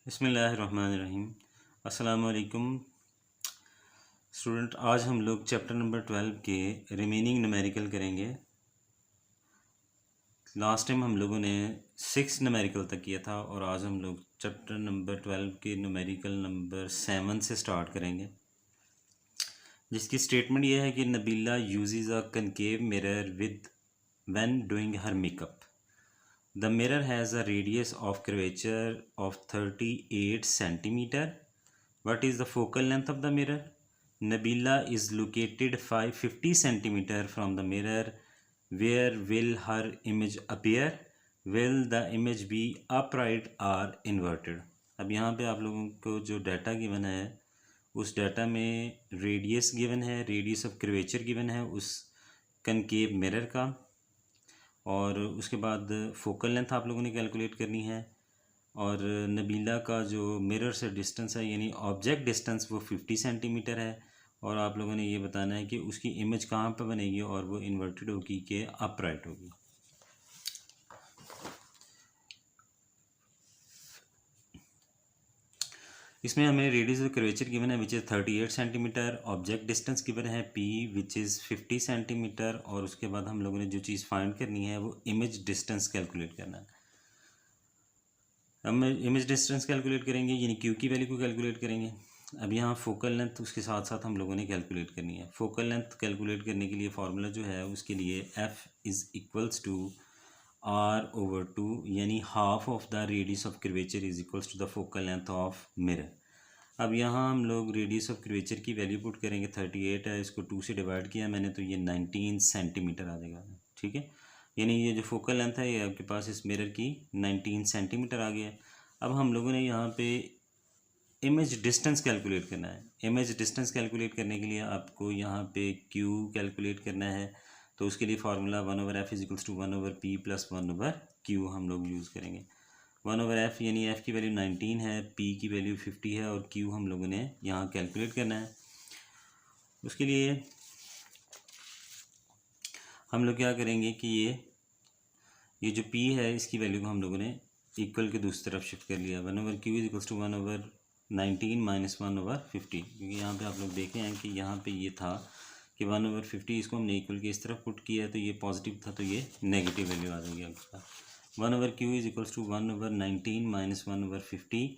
बिस्मिल्लाहिर्रहमानिर्रहीम। अस्सलाम वालेकुम स्टूडेंट। आज हम लोग चैप्टर नंबर 12 के रिमेनिंग न्यूमेरिकल करेंगे। लास्ट टाइम हम लोगों ने 6 न्यूमेरिकल तक किया था और आज हम लोग चैप्टर नंबर 12 के न्यूमेरिकल नंबर 7 से स्टार्ट करेंगे, जिसकी स्टेटमेंट यह है कि Nabila uses a concave mirror with when doing her makeup. The mirror has a radius of curvature of 38 centimeter. What is the focal length of the mirror? Nabila is located 550 centimeter from the mirror. Where will her image appear? Will the image be upright or inverted? अब यहाँ पे आप लोगों को जो data given है उस data में रेडियस गिवन है, रेडियस ऑफ कर्वेचर गिवन है उस कनकेव मिरर का, और उसके बाद फोकल लेंथ आप लोगों ने कैलकुलेट करनी है, और नबीला का जो मिरर से डिस्टेंस है यानी ऑब्जेक्ट डिस्टेंस वो 50 सेंटीमीटर है, और आप लोगों ने ये बताना है कि उसकी इमेज कहाँ पर बनेगी और वो इन्वर्टेड होगी कि अपराइट होगी। इसमें हमें रेडियस ऑफ कर्वेचर गिवन है which is 38 centimetre, object distance given है पी विच इज़ 50 सेंटीमीटर, और उसके बाद हम लोगों ने जो चीज़ फाइंड करनी है वो इमेज डिस्टेंस कैलकुलेट करना है। हम इमेज डिस्टेंस कैलकुलेट करेंगे यानी क्यू की वैल्यू को कैलकुलेट करेंगे। अब यहाँ फोकल लेंथ उसके साथ साथ हम लोगों ने कैलकुलेट करनी है। फोकल लेंथ कैलकुलेट करने के लिए फार्मूला जो है उसके लिए F is equals to r/2 यानी half of the radius of curvature is equals to the focal length of mirror. अब यहाँ हम लोग रेडियस ऑफ कर्वेचर की वैल्यू पुट करेंगे। 38 है, इसको 2 से डिवाइड किया मैंने तो ये 19 सेंटीमीटर आ जाएगा। ठीक है, यानी ये जो फोकल लेंथ है ये आपके पास इस मिरर की 19 सेंटीमीटर आ गया है। अब हम लोगों ने यहाँ पे इमेज डिस्टेंस कैलकुलेट करना है। इमेज डिस्टेंस कैलकुलेट करने के लिए आपको यहाँ पे क्यू कैलकुलेट करना है, तो उसके लिए formula 1/f is equals to 1/p plus 1/q हम लोग यूज़ करेंगे। 1/f यानी f की वैल्यू 19 है, p की वैल्यू 50 है और q हम लोगों ने यहाँ कैलकुलेट करना है। उसके लिए हम लोग क्या करेंगे कि ये जो p है इसकी वैल्यू को हम लोगों ने इक्वल के दूसरी तरफ शिफ्ट कर लिया। 1/q is equals to 1/19 minus 1/50, क्योंकि यहाँ पे आप लोग देखे हैं कि यहाँ पे ये था कि 1/50 इसको हमने इक्वल के इस तरफ पुट किया है तो ये पॉजिटिव था तो ये नेगेटिव वैल्यू आ जाएगी आपका। 1/q is equals to 1/19 minus 1/50।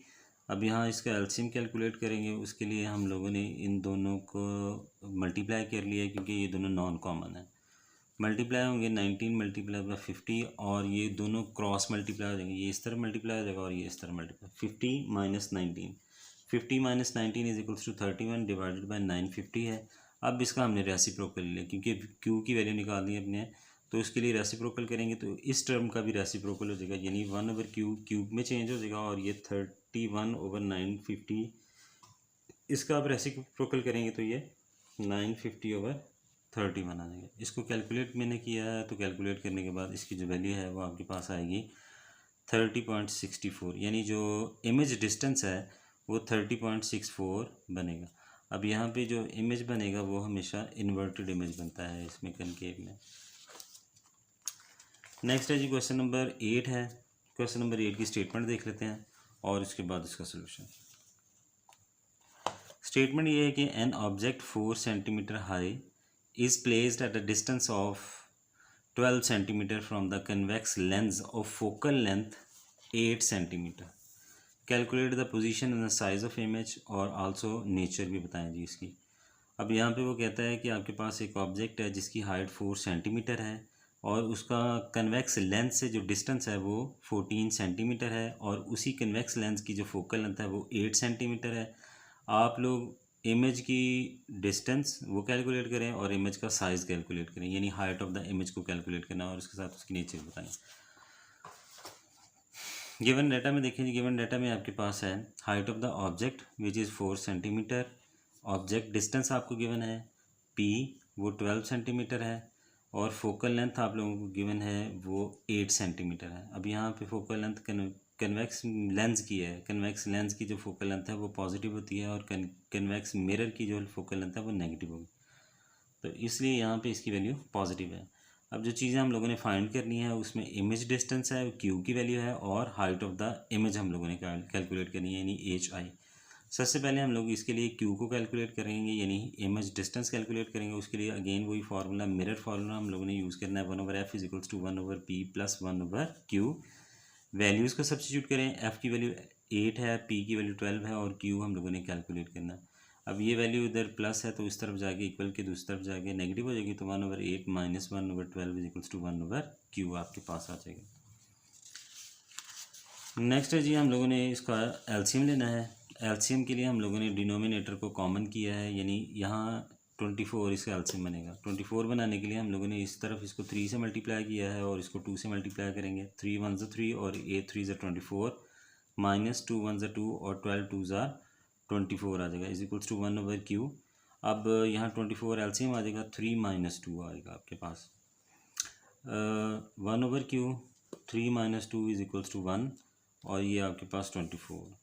अब यहाँ इसका एलसीएम कैलकुलेट करेंगे, उसके लिए हम लोगों ने इन दोनों को मल्टीप्लाई कर लिया क्योंकि ये दोनों नॉन कॉमन है। मल्टीप्लाई होंगे 19 मल्टीप्लाई बाई 50 और ये दोनों क्रॉस मल्टीप्लाई हो जाएंगे, ये इस तरह मल्टीप्लाई हो जाएगा और ये इस तरह multiply. 50 minus 19, 50 minus 19 is equals to 31 divided by 950 है। अब इसका हमने रेसिप्रोकल लिया क्योंकि क्यू की वैल्यू निकालनी है अपने, तो इसके लिए रेसिप्रोकल करेंगे तो इस टर्म का भी रेसिप्रोकल हो जाएगा, यानी 1/क्यू क्यूब में चेंज हो जाएगा और ये 31/950 इसका अब रेसिप्रोकल करेंगे तो ये 950/31 आ जाएगा। इसको कैलकुलेट मैंने किया है, तो कैलकुलेट करने के बाद इसकी जो वैल्यू है वो आपके पास आएगी 30.64, यानी जो इमेज डिस्टेंस है वो 30.64 बनेगा। अब यहाँ पे जो इमेज बनेगा वो हमेशा इन्वर्टेड इमेज बनता है इसमें कनकेव में। नेक्स्ट है जी क्वेश्चन नंबर 8 है। क्वेश्चन नंबर 8 की स्टेटमेंट देख लेते हैं और उसके बाद इसका सोल्यूशन। स्टेटमेंट ये है कि an object 4 centimetre high is placed at a distance of 12 centimeter from the convex lens of focal length 8 centimeter. Calculate the position and the size of image और also nature भी बताएं जी इसकी। अब यहाँ पे वो कहता है कि आपके पास एक ऑब्जेक्ट है जिसकी हाइट 4 सेंटीमीटर है और उसका कन्वेक्स लेंस से जो डिस्टेंस है वो 14 सेंटीमीटर है और उसी कन्वेक्स लेंस की जो फोकल लेंथ है वो 8 सेंटीमीटर है। आप लोग इमेज की डिस्टेंस वो कैलकुलेट करें और इमेज का साइज़ कैलकुलेट करें, यानी हाइट ऑफ द इमेज को कैलकुलेट करना और उसके साथ उसकी नेचर बताएं। गिवन डाटा में देखें, गिवन डाटा में आपके पास है height of the object which is 4 centimetre, object distance आपको गिवन है p वो 12 सेंटीमीटर है और फोकल लेंथ आप लोगों को गिवन है वो 8 सेंटीमीटर है। अब यहाँ पे फोकल लेंथ कन्वेक्स लेंस की है, कन्वेक्स लेंस की जो फोकल लेंथ है वो पॉजिटिव होती है और कन्वेक्स मिरर की जो फोकल लेंथ है वो नेगेटिव होगी, तो इसलिए यहाँ पे इसकी वैल्यू पॉजिटिव है। अब जो चीज़ें हम लोगों ने फाइंड करनी है उसमें इमेज डिस्टेंस है, क्यू की वैल्यू है, और हाइट ऑफ द इमेज हम लोगों ने कैलकुलेट करनी है, यानी एच आई। सबसे पहले हम लोग इसके लिए क्यू को कैलकुलेट करेंगे, यानी इमेज डिस्टेंस कैलकुलेट करेंगे। उसके लिए अगेन वही फार्मूला, मिरर फार्मूला हम लोगों ने यूज़ करना है, 1/f is equals to 1/p plus 1/q। Values को सब्स्टिट्यूट करें, f की वैल्यू 8 है, p की वैल्यू 12 है, और q हम लोगों ने कैलकुलेट करना है। अब ये वैल्यू इधर प्लस है तो इस तरफ जाके इक्वल के दूसरी तरफ जाके नेगेटिव हो जाएगी, तो 1/8 minus 1/12 is equals to 1/q आपके पास आ जाएगा। नेक्स्ट है जी, हम लोगों ने इसका एलसीएम लेना है। एलसीएम के लिए हम लोगों ने डिनोमिनेटर को कॉमन किया है, यानी यहाँ 24 इसका एलसीएम बनेगा। 24 बनाने के लिए हम लोगों ने इस तरफ इसको 3 से मल्टीप्लाई किया है और इसको 2 से मल्टीप्लाई करेंगे। 3 1 ज़ा 3 और 8 3 ज़ा 24 माइनस 2 1 ज़ा 2 और 12 2 ज़ा 24 आ जाएगा, इज इक्वल्स टू 1/q। अब यहाँ 24 एलसीएम आ जाएगा, 3 माइनस 2 आएगा आपके पास, 1/q, 3 minus 2 is equals to 1, और ये आपके पास 24।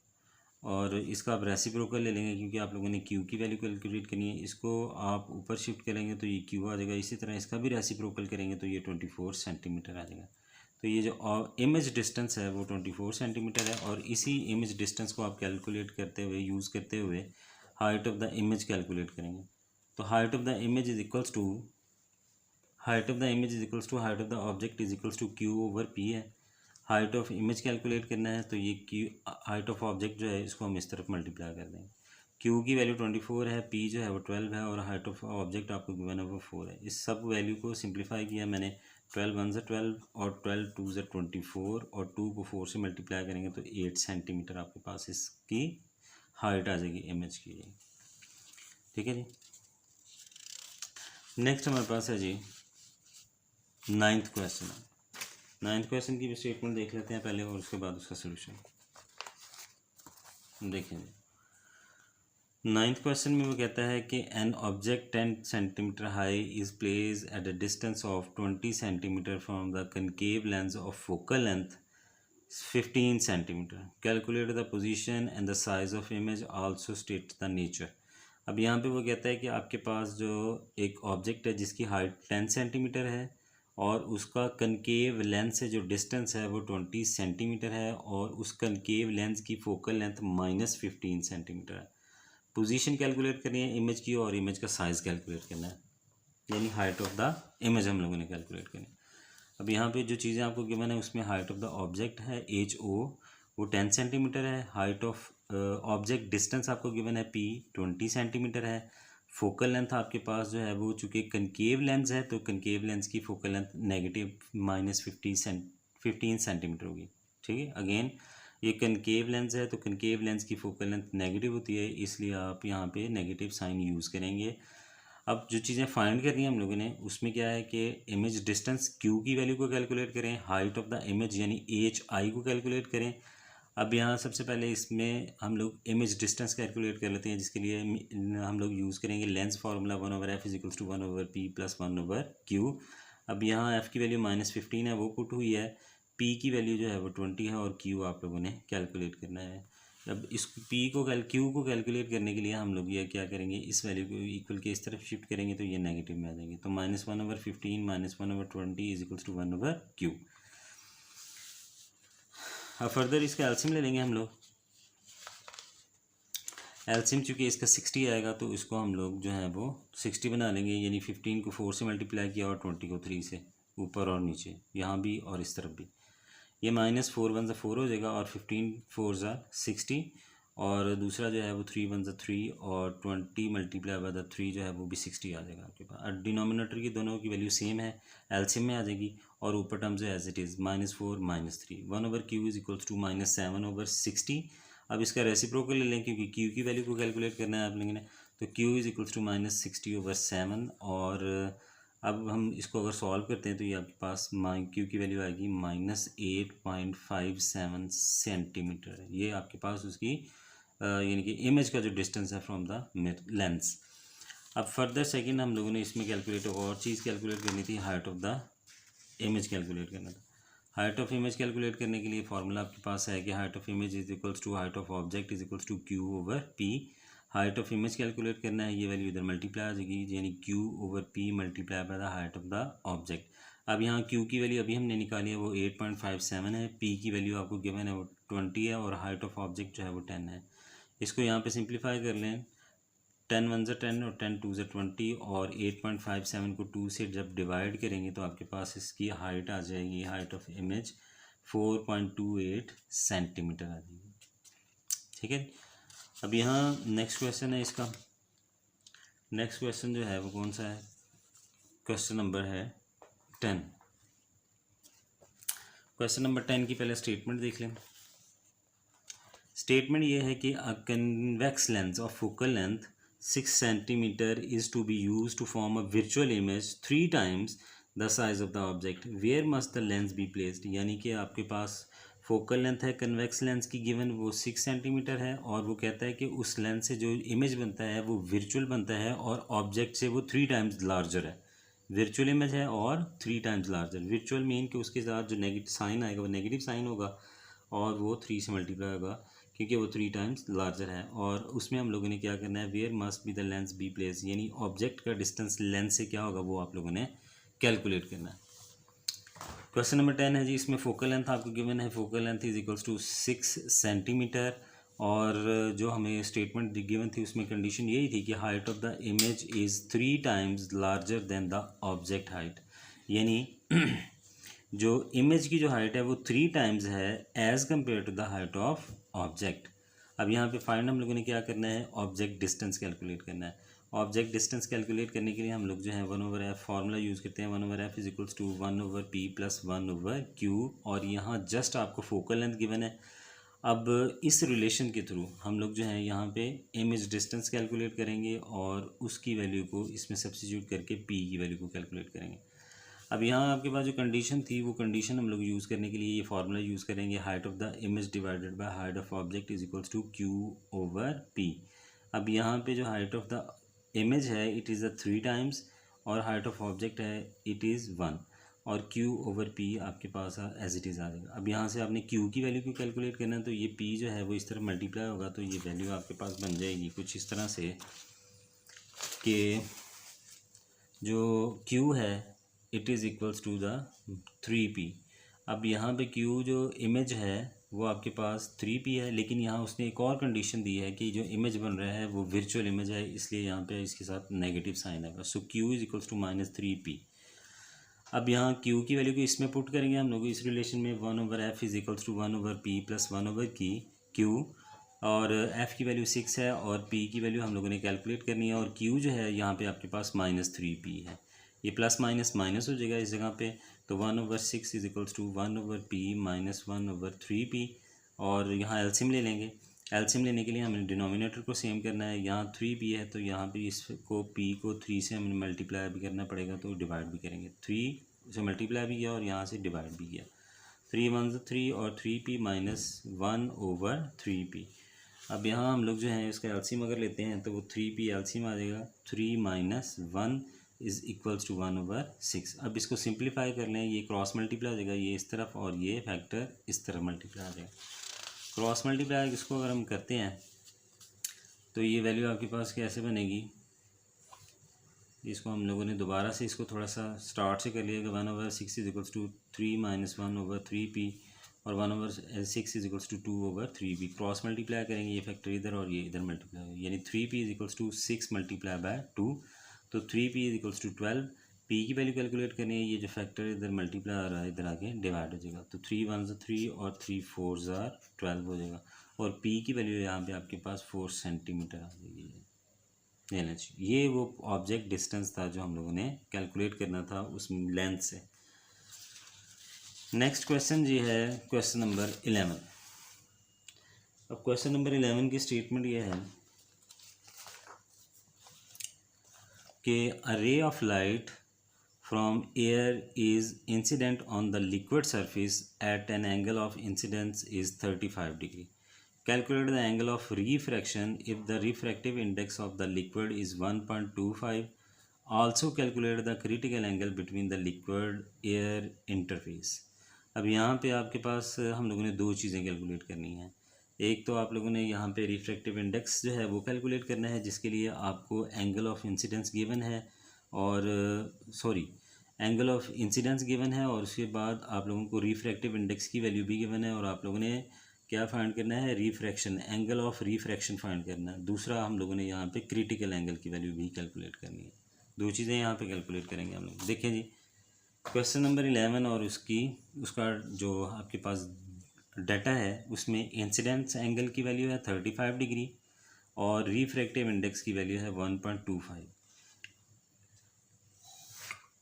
और इसका आप रेसिप्रोकल ले लेंगे क्योंकि आप लोगों ने क्यू की वैल्यू कैलकुलेट करनी है। इसको आप ऊपर शिफ्ट करेंगे तो ये क्यू आ जाएगा, इसी तरह इसका भी रेसिप्रोकल करेंगे तो ये 24 सेंटीमीटर आ जाएगा। तो ये जो इमेज डिस्टेंस है वो 24 सेंटीमीटर है, और इसी इमेज डिस्टेंस को आप कैलकुलेट करते हुए, यूज़ करते हुए height of the image calculate करेंगे। तो height of the image is equals to height of the object is equals to q/p है। हाइट ऑफ इमेज कैलकुलेट करना है तो ये क्यू, हाइट ऑफ ऑब्जेक्ट जो है इसको हम इस तरफ मल्टीप्लाई कर देंगे। क्यू की वैल्यू 24 है, पी जो है वो 12 है, और हाइट ऑफ ऑब्जेक्ट आपको गिवन है वो 4 है। इस सब वैल्यू को सिंप्लीफाई किया मैंने, 12 1 ज़ा 12 और 12 2 ज़ा 24, और 2 को 4 से मल्टीप्लाई करेंगे तो 8 सेंटीमीटर आपके पास इसकी हाइट आ जाएगी इमेज की। ठीक है जी। नेक्स्ट हमारे पास है जी 9th क्वेश्चन। 9th क्वेश्चन की भी स्टेटमेंट देख लेते हैं पहले, और उसके बाद उसका सोल्यूशन देखेंगे। 9th क्वेश्चन में वो कहता है कि an object 10 centimetre high is place at a distance of 20 centimetre from the concave lens of focal length 15 centimetre. Calculate the position and the size of image, also state the nature. अब यहाँ पे वो कहता है कि आपके पास जो एक ऑब्जेक्ट है जिसकी हाइट 10 सेंटीमीटर है, और उसका कनकेव लेंस से जो डिस्टेंस है वो 20 सेंटीमीटर है, और उस कनकेव लेंस की फोकल लेंथ -15 सेंटीमीटर है। पोजीशन कैलकुलेट करनी है इमेज की, और इमेज का साइज़ कैलकुलेट करना है, यानी हाइट ऑफ द इमेज हम लोगों ने कैलकुलेट करनी है। अब यहाँ पे जो चीज़ें आपको गिवन है उसमें हाइट ऑफ द ऑब्जेक्ट है HO, वो 10 सेंटीमीटर है। हाइट ऑफ ऑब्जेक्ट डिस्टेंस आपको गिवन है P 20 सेंटीमीटर है। फोकल लेंथ आपके पास जो है वो चूँकि कनकेव लेंस है तो कनकेव लेंस की फोकल लेंथ नेगेटिव -15 सेंटीमीटर होगी। ठीक है, अगेन ये कनकेव लेंस है तो कनकेव लेंस की फोकल लेंथ नेगेटिव होती है, इसलिए आप यहाँ पे नेगेटिव साइन यूज़ करेंगे। अब जो चीज़ें फाइंड करनी है हम लोगों ने उसमें क्या है कि इमेज डिस्टेंस क्यू की वैल्यू को कैलकुलेट करें, हाइट ऑफ द इमेज यानी HI को कैलकुलेट करें। अब यहाँ सबसे पहले इसमें हम लोग इमेज डिस्टेंस कैलकुलेट कर लेते हैं, जिसके लिए हम लोग यूज़ करेंगे lens formula 1/f is equals to 1/p plus 1/q। अब यहाँ f की वैल्यू -15 है वो पुट हुई है, p की वैल्यू जो है वो 20 है, और q आप लोगों ने कैलकुलेट करना है। अब इस q को कैलकुलेट करने के लिए हम लोग ये क्या करेंगे, इस वैल्यू को इक्वल के इस तरफ शिफ्ट करेंगे तो ये नेगेटिव में आ जाएंगे, तो -1/15 -1/20 इज इक्वल्स टू 1/q। अब फर्दर इसका एलसीएम ले लेंगे हम लोग। एलसीएम चूँकि इसका 60 आएगा तो इसको हम लोग जो है वो 60 बना लेंगे, यानी 15 को 4 से मल्टीप्लाई किया और 20 को 3 से, ऊपर और नीचे, यहाँ भी और इस तरफ भी। ये -4 1 ज़ा 4 हो जाएगा, और 15 4 ज़ा 60, और दूसरा जो है वो 3 1 ज़ा 3, और 20 मल्टीप्लाई बाय द 3 जो है वो भी 60 आ जाएगा आपके पास। और डिनोमिनेटर की दोनों की वैल्यू सेम है, एलसीएम में आ जाएगी, और ऊपर टर्म्स है as it is -4 -3, 1/q is equals to -7/60। अब इसका रेसिप्रोकल ले लें क्योंकि q की वैल्यू को कैलकुलेट करना है आप लोगों ने, तो q इज इक्वल्स टू -60/7, और अब हम इसको अगर सॉल्व करते हैं तो ये आपके पास q की वैल्यू आएगी -8.57 सेंटीमीटर। ये आपके पास उसकी यानी कि इमेज का जो डिस्टेंस है फ्रॉम द लेंस। अब फर्दर सेकंड हम लोगों ने इसमें कैलकुलेट और चीज़ कैलकुलेट करनी थी, height of the image calculate करना था। हाइट ऑफ इमेज कैलकुलेट करने के लिए फार्मूला आपके पास है कि height of image is equals to height of object is equals to q/p। Height of image calculate करना है, ये वैल्यू इधर मल्टीप्लाई आ जाएगी, यानी q/p multiply by the height of the object. अब यहाँ क्यू की वैल्यू अभी हमने निकाली है वो 8.57 है, पी की वैल्यू आपको गिवन है वो 20 है और हाइट ऑफ ऑब्जेक्ट जो है वो 10 है। इसको यहाँ पे सिंप्लीफाई कर लें, 10 1 ज़ा 10 और 10 2 ज़ा 20 और 8.57 को 2 से जब डिवाइड करेंगे तो आपके पास इसकी हाइट आ जाएगी, हाइट ऑफ इमेज 4.28 सेंटीमीटर आ जाएगी। ठीक है, अब यहाँ नेक्स्ट क्वेश्चन है इसका। नेक्स्ट क्वेश्चन जो है वो कौन सा है? क्वेश्चन नंबर है 10। क्वेश्चन नंबर 10 की पहले स्टेटमेंट देख लें। स्टेटमेंट ये है कि a convex lens of focal length 6 centimetre is to be use to form a virtual image 3 times the size of the object, where must the lens be placed. यानी कि आपके पास फोकल लेंथ है convex lens की given वो 6 centimetre है और वो कहता है कि उस लेंस से जो इमेज बनता है वो विर्चुअल बनता है और ऑब्जेक्ट से वो 3 टाइम्स लार्जर है। विर्चुअल इमेज है और 3 टाइम्स लार्जर। विर्चुअल मीन कि उसके साथ जो नेगेटिव साइन आएगा वो नेगेटिव साइन होगा और वो 3 से मल्टीप्लाई होगा क्योंकि वो 3 टाइम्स लार्जर है। और उसमें हम लोगों ने क्या करना है, where must be the lens be place, यानी ऑब्जेक्ट का डिस्टेंस लेंस से क्या होगा वो आप लोगों ने कैलकुलेट करना है। क्वेश्चन नंबर 10 है जी, इसमें फोकल लेंथ आपको गिवन है, focal length is equals to 6 centimetre और जो हमें स्टेटमेंट गिवन थी उसमें कंडीशन यही थी कि height of the image is 3 times larger than the object height, यानी जो इमेज की जो हाइट है वो 3 टाइम्स है as compare to the height of object. अब यहाँ पे फाइंड हम लोगों ने क्या करना है, ऑब्जेक्ट डिस्टेंस कैलकुलेट करना है। ऑब्जेक्ट डिस्टेंस कैलकुलेट करने के लिए हम लोग जो है 1/f फार्मूला यूज़ करते हैं। 1/f is equals to 1/p plus 1/q और यहाँ जस्ट आपको फोकल लेंथ गिवन है। अब इस रिलेशन के थ्रू हम लोग जो है यहाँ पे इमेज डिस्टेंस कैलकुलेट करेंगे और उसकी वैल्यू को इसमें सब्स्टिट्यूट करके p की वैल्यू को कैलकुलेट करेंगे। अब यहाँ आपके पास जो कंडीशन थी वो कंडीशन हम लोग यूज़ करने के लिए ये फार्मूला यूज़ करेंगे, height of the image divided by height of object is equals to q/p। अब यहाँ पे जो हाइट ऑफ द इमेज है इट इज़ 3 टाइम्स और हाइट ऑफ ऑब्जेक्ट है इट इज़ 1 और q/p आपके पास एज इट इज़ आ जाएगा। अब यहाँ से आपने q की वैल्यू को कैलकुलेट करना है तो ये p जो है वो इस तरह मल्टीप्लाई होगा तो ये वैल्यू आपके पास बन जाएगी कुछ इस तरह से कि जो q है it is equals to the 3p। अब यहाँ पे q जो इमेज है वो आपके पास 3p है, लेकिन यहाँ उसने एक और कंडीशन दी है कि जो इमेज बन रहा है वो वर्चुअल इमेज है, इसलिए यहाँ पे इसके साथ नेगेटिव साइन है। So q is equals to -3p। अब यहाँ q की वैल्यू को इसमें पुट करेंगे हम लोग इस रिलेशन में, 1/f is equals to 1/p plus 1/q और f की वैल्यू 6 है और p की वैल्यू हम लोगों ने कैलकुलेट करनी है और q जो है यहाँ पे आपके पास -3p है, ये प्लस माइनस माइनस हो जाएगा इस जगह पे, तो 1/6 is equals to 1/p minus 1/3p और यहाँ एलसीएम ले लेंगे। एलसीएम लेने के लिए हमें डिनोमिनेटर को सेम करना है, यहाँ 3p है तो यहाँ पे इसको p को 3 से हमें मल्टीप्लाई भी करना पड़ेगा तो डिवाइड भी करेंगे, 3 से मल्टीप्लाई भी किया और यहाँ से डिवाइड भी किया, 3 1 3 और 3p माइनस 1/3p। अब यहाँ हम लोग जो है इसका एलसीएम अगर लेते हैं तो वो 3p एलसीएम आ जाएगा, 3 माइनस 1 इज़ इक्वल्स टू 1/6। अब इसको सिंप्लीफाई कर लें, ये क्रॉस मल्टीप्लाई हो जाएगा ये इस तरफ और ये फैक्टर इस तरफ मल्टीप्लाई आ जाएगा। क्रॉस मल्टीप्लाई इसको अगर हम करते हैं तो ये वैल्यू आपके पास कैसे बनेगी, इसको हम लोगों ने दोबारा से इसको थोड़ा सा स्टार्ट से कर लिया, 1/6 is equals to 3 minus 1/3p और 1/6 is equals to 2/3p। Cross multiply करेंगे, ये फैक्टर इधर और ये इधर मल्टीप्लाई होगा, यानी 3p is equals to 6 multiply by 2, तो 3p is equals to 12। p की वैल्यू कैलकुलेट करनी है, ये जो फैक्टर इधर मल्टीप्लाई आ रहा है इधर आके डिवाइड हो जाएगा, तो 3 1 3 और 3 4 12 हो जाएगा और p की वैल्यू यहाँ पे आपके पास 4 सेंटीमीटर आ जाएगी। ये वो ऑब्जेक्ट डिस्टेंस था जो हम लोगों ने कैलकुलेट करना था उस लेंथ से। नेक्स्ट क्वेश्चन जी है क्वेश्चन नंबर 11। अब क्वेश्चन नंबर 11 की स्टेटमेंट ये है कि a ray of light from air is incident on the liquid surface at an angle of incidence is 35 degree. Calculate the angle of refraction if the refractive index of the liquid is 1.25. Also calculate the critical angle between the liquid air interface. अब यहाँ पे आपके पास हम लोगों ने दो चीज़ें calculate करनी हैं। एक तो आप लोगों ने यहाँ पे रिफ्रैक्टिव इंडेक्स जो है वो कैलकुलेट करना है जिसके लिए आपको एंगल ऑफ इंसिडेंस गिवन है और एंगल ऑफ इंसिडेंस गिवन है और उसके बाद आप लोगों को रिफ्रैक्टिव इंडेक्स की वैल्यू भी गिवन है और आप लोगों ने क्या फाइंड करना है, refraction, angle of refraction find करना है। दूसरा हम लोगों ने यहाँ पे क्रिटिकल एंगल की वैल्यू भी कैलकुलेट करनी है। दो चीज़ें यहाँ पे कैलकुलेट करेंगे हम लोग। देखिए जी, क्वेश्चन नंबर 11 और उसका जो आपके पास डाटा है उसमें इंसिडेंस एंगल की वैल्यू है 35 डिग्री और रिफ्रैक्टिव इंडेक्स की वैल्यू है 1.25।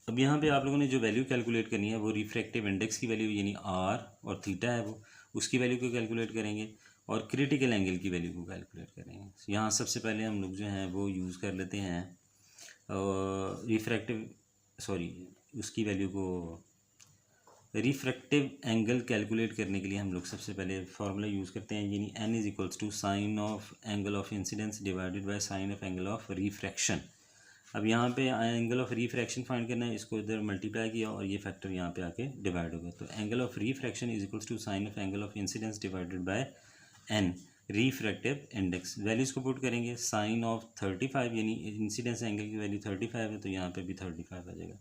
अब यहाँ पे आप लोगों ने जो वैल्यू कैलकुलेट करनी है वो रिफ्रैक्टिव इंडेक्स की वैल्यू यानी आर और थीटा है वो, उसकी वैल्यू को कैलकुलेट करेंगे और क्रिटिकल एंगल की वैल्यू को कैलकुलेट करेंगे। यहाँ सबसे पहले हम लोग जो हैं वो यूज़ कर लेते हैं उसकी वैल्यू को, रिफ्रैक्टिव एंगल कैलकुलेट करने के लिए हम लोग सबसे पहले फार्मूला यूज़ करते हैं, यानी n is equals to sine of angle of incidence divided by sine of angle of refraction. अब यहाँ पे एंगल ऑफ रिफ्रैक्शन फाइंड करना है, इसको इधर मल्टीप्लाई किया और ये फैक्टर यहाँ पे आके डिवाइड हो गया। तो angle of refraction is equals to sine of angle of incidence divided by n refractive index. Values को पुट करेंगे, साइन ऑफ 35 यानी इंसिडेंस एंगल की वैल्यू 35 है तो यहाँ पे भी 35 आ जाएगा।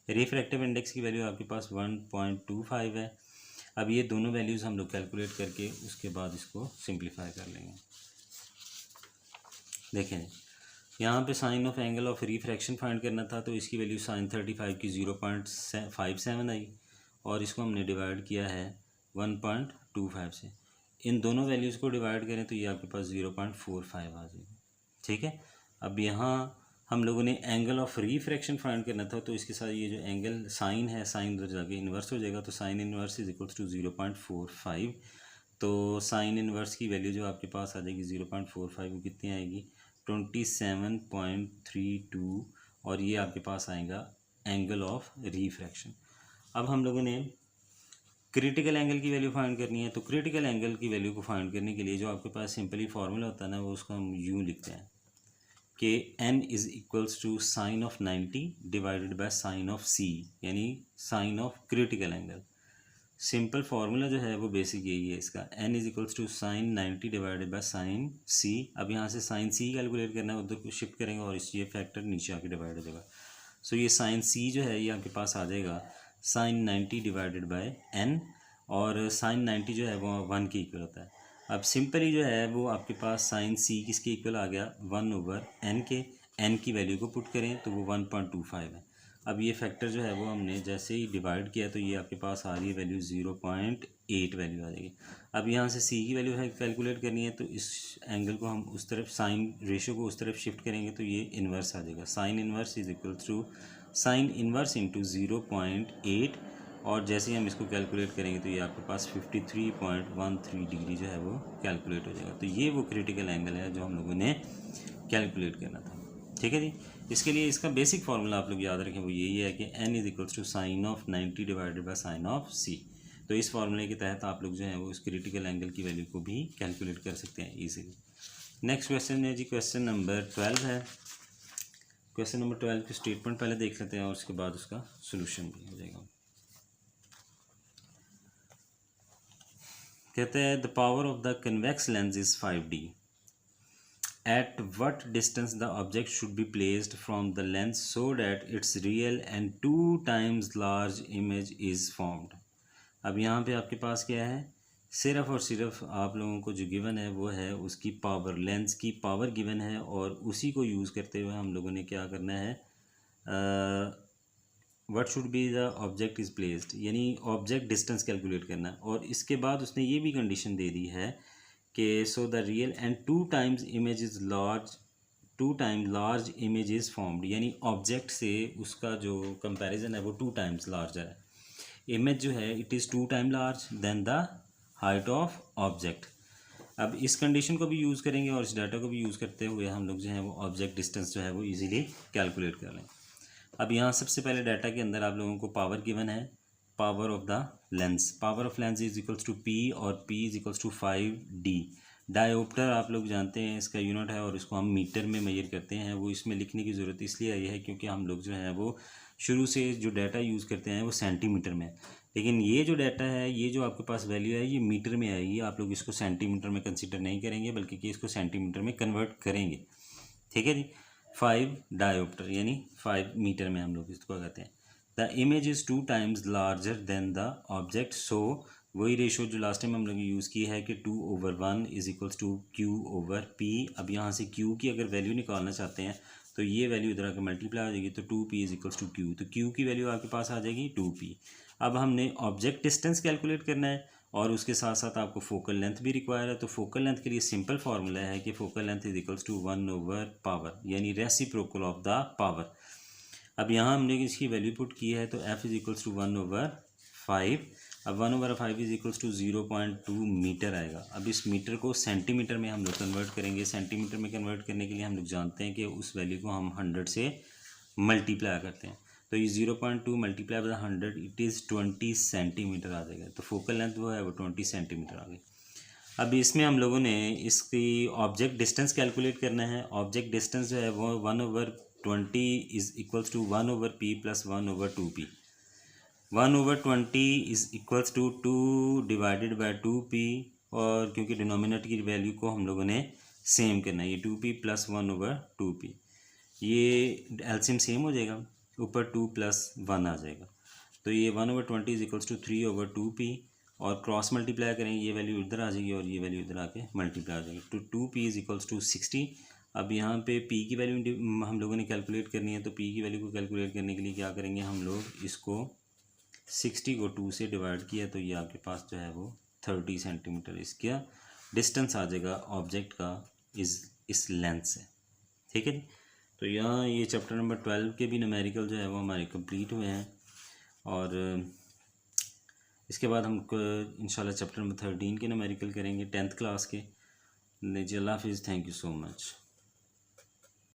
रिफ्रैक्टिव इंडेक्स की वैल्यू आपके पास 1.25 है। अब ये दोनों वैल्यूज़ हम लोग कैलकुलेट करके उसके बाद इसको सिंप्लीफाई कर लेंगे। देखें यहाँ पे sine of angle of refraction find करना था तो इसकी वैल्यू साइन 35 की 0.57 आई और इसको हमने डिवाइड किया है 1.25 से। इन दोनों वैल्यूज़ को डिवाइड करें तो ये आपके पास 0.45 आ जाएगा। ठीक है, अब यहाँ हम लोगों ने एंगल ऑफ रिफ्रैक्शन फाइंड करना था तो इसके साथ ये जो एंगल साइन है, साइन उधर जाके इन्वर्स हो जाएगा तो sine inverse is equals to 0.45। तो साइन इन्वर्स की वैल्यू जो आपके पास आ जाएगी 0.45 वो कितनी आएगी 27.32 और ये आपके पास आएगा एंगल ऑफ रिफ्रैक्शन। अब हम लोगों ने क्रिटिकल एंगल की वैल्यू फाइंड करनी है तो क्रिटिकल एंगल की वैल्यू को फाइंड करने के लिए जो आपके पास सिंपली फार्मूला होता है ना वो उसको हम यूँ लिखते हैं कि n is equals to sine of 90 divided by sine of c, यानी sine of critical angle. Simple formula जो है वो बेसिक यही है इसका, n is equals to sine 90 divided by sine c। अब यहाँ से साइन c कैलकुलेट करना है, उधर को शिफ्ट करेंगे और इस ये फैक्टर नीचे आके डिवाइड हो जाएगा। सो ये साइन c जो है ये आपके पास आ जाएगा साइन 90 डिवाइडेड बाय n और साइन 90 जो है वो 1 के इक्वल होता है। अब सिंपली जो है वो आपके पास साइन c किसके इक्वल आ गया 1/n के, n की वैल्यू को पुट करें तो वो 1.25 है। अब ये फैक्टर जो है वो हमने जैसे ही डिवाइड किया तो ये आपके पास आ रही है वैल्यू 0.8 वैल्यू आ जाएगी। अब यहाँ से c की वैल्यू है कैलकुलेट करनी है तो इस एंगल को हम उस तरफ, साइन रेशियो को उस तरफ शिफ्ट करेंगे तो ये इन्वर्स आ जाएगा। Sine inverse is equal to sine inverse into 0.8 और जैसे ही हम इसको कैलकुलेट करेंगे तो ये आपके पास 53.13 डिग्री जो है वो कैलकुलेट हो जाएगा। तो ये वो क्रिटिकल एंगल है जो हम लोगों ने कैलकुलेट करना था। ठीक है जी, इसके लिए इसका बेसिक फार्मूला आप लोग याद रखें वो यही है कि n is equals to sine of 90 divided by sine of c। तो इस फार्मूले के तहत आप लोग जो है वो इस क्रिटिकल एंगल की वैल्यू को भी कैलकुलेट कर सकते हैं ईजीली। नेक्स्ट क्वेश्चन है जी, क्वेश्चन नंबर 12 है। क्वेश्चन नंबर 12 की स्टेटमेंट पहले देख लेते हैं और उसके बाद उसका सोल्यूशन भी हो जाएगा। कहते हैं the power of the convex lens is 5D। At what distance the object should be placed from the lens so that its real and 2 times large image is formed। अब यहाँ पे आपके पास क्या है, सिर्फ और सिर्फ आप लोगों को जो गिवन है वो है उसकी पावर, लेंस की पावर गिवन है और उसी को यूज़ करते हुए हम लोगों ने क्या करना है, what should be the object is placed, यानी ऑब्जेक्ट डिस्टेंस कैलकुलेट करना है। और इसके बाद उसने ये भी कंडीशन दे दी है कि so the real and 2 times image is large, 2 time large image is formed, यानी ऑब्जेक्ट से उसका जो कंपैरिजन है वो 2 टाइम्स लार्जर है। इमेज जो है it is 2 time large than the height of object. अब इस कंडीशन को भी यूज़ करेंगे और इस डाटा को भी यूज़ करते हुए हम लोग जो है वो ऑब्जेक्ट डिस्टेंस जो है वो ईजिली कैलकुलेट कर लें। अब यहाँ सबसे पहले डाटा के अंदर आप लोगों को पावर गिवन है, power of the lens, power of lens is equals to p और p is equals to 5D। Dioptre आप लोग जानते हैं इसका यूनिट है और इसको हम मीटर में मेजर करते हैं। वो इसमें लिखने की ज़रूरत इसलिए आई है क्योंकि हम लोग जो है वो शुरू से जो डाटा यूज़ करते हैं वो सेंटीमीटर में, लेकिन ये जो डाटा है, ये जो आपके पास वैल्यू है ये मीटर में आएगी। आप लोग इसको सेंटीमीटर में कंसिडर नहीं करेंगे बल्कि कि इसको सेंटीमीटर में कन्वर्ट करेंगे। ठीक है जी, 5 डायोप्टर यानी 5 मीटर में हम लोग इसको कहते हैं। The image is 2 times larger than the object. So वही रेशो जो लास्ट टाइम हम लोग यूज़ की है कि 2/1 इज़ इक्वल्स टू Q/P। अब यहाँ से Q की अगर वैल्यू निकालना चाहते हैं तो ये वैल्यू इधर आकर मल्टीप्लाई हो जाएगी, तो 2P is equals to Q, तो Q की वैल्यू आपके पास आ जाएगी 2P। अब हमने ऑब्जेक्ट डिस्टेंस कैलकुलेट करना है और उसके साथ साथ आपको फोकल लेंथ भी रिक्वायर है। तो फोकल लेंथ के लिए सिंपल फार्मूला है कि focal length is equals to 1/पावर, यानी रेसिप्रोकल ऑफ द पावर। अब यहाँ हमने इसकी वैल्यू पुट की है, तो F इज इक्वल्स टू 1/5। अब 1/5 इज इक्वल्स टू 0.2 मीटर आएगा। अब इस मीटर को सेंटीमीटर में हम लोग कन्वर्ट करेंगे। सेंटीमीटर में कन्वर्ट करने के लिए हम लोग जानते हैं कि उस वैल्यू को हम 100 से मल्टीप्लाई करते हैं। तो ये 0.2 multiply by 100 it is 20 centimetre आ जाएगा। तो फोकल लेंथ वो है वो 20 सेंटीमीटर आ गई। अब इसमें हम लोगों ने इसकी ऑब्जेक्ट डिस्टेंस कैलकुलेट करना है। ऑब्जेक्ट डिस्टेंस जो है वो 1/20 is equals to 1/P plus 1/2P। 1/20 is equals to 2 divided by 2P, और क्योंकि डिनोमिनेटर की वैल्यू को हम लोगों ने सेम करना है, ये 2P प्लस 1/2P, ये एलसीएम सेम हो जाएगा, ऊपर 2 + 1 आ जाएगा। तो ये 1/20 इज इक्वल्स टू 3/2P, और क्रॉस मल्टीप्लाई करेंगे, ये वैल्यू इधर आ जाएगी और ये वैल्यू इधर आके मल्टीप्लाई आ जाएगी, तो 2P इज इक्वल्स टू 60। अब यहाँ पे P की वैल्यू हम लोगों ने कैलकुलेट करनी है, तो P की वैल्यू को कैलकुलेट करने के लिए क्या करेंगे हम लोग, इसको 60 को 2 से डिवाइड किया, तो ये आपके पास जो है वो 30 सेंटीमीटर इसका डिस्टेंस आ जाएगा ऑब्जेक्ट का इस लेंथ से। ठीक है जी। तो यहाँ ये चैप्टर नंबर 12 के भी न्यूमेरिकल जो है वो हमारे कंप्लीट हुए हैं, और इसके बाद हम इंशाल्लाह चैप्टर नंबर 13 के न्यूमेरिकल करेंगे 10th क्लास के। अल्लाह हाफिज़, थैंक यू सो मच।